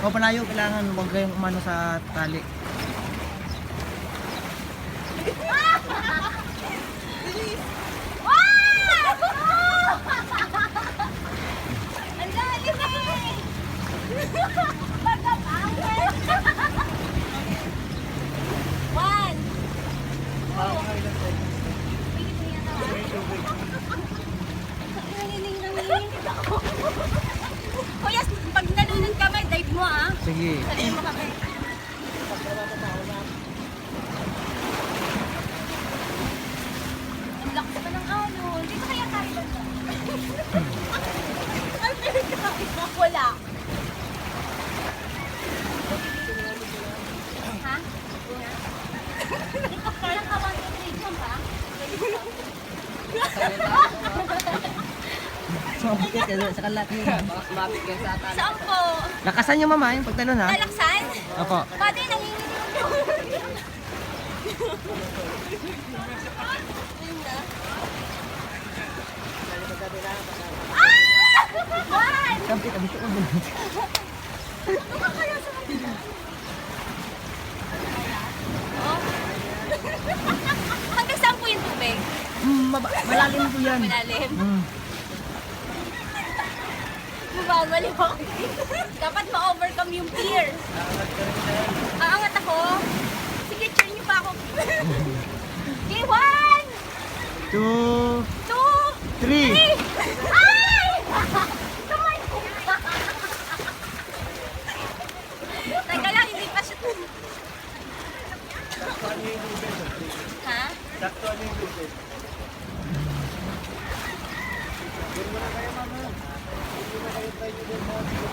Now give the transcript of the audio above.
O palayo, kailangan huwag kayong umano sa tali. Ang lalim eh! One. Kuya, pag nalunod kami, dive mo ah. Sige. Sabihin mo kami. Ang lakas pa ng alon. Hindi ko kaya kaya ba? Ang pinagkakit mo. Wala. Ha? Parang ka 1, 2, 3 jump ha? Sumabit ka sa kalaki. Saan po? Lakasan nyo mama yung pagtalon ha. Talaksan? Opo. Pati nanginginig ako. Ayun na. Ah! Juan! Kampi, kabito ko. Ano ka kaya sa kanila? Oh. Hanggang saan po yung tubig? Malalim po yan. Malalim. Mm. Mabagal ako. Dapat ma-overcome yung fear. Aangat ako. Sige, cheer niyo pa ako. Okay, 1, 2, 2, 3. 3. Ay! Tumay ko. Teka lang, hindi pa siya. Ha? Sakto ano yung tubig? Doon muna kayo, mama. Doon muna kayo tayo doon.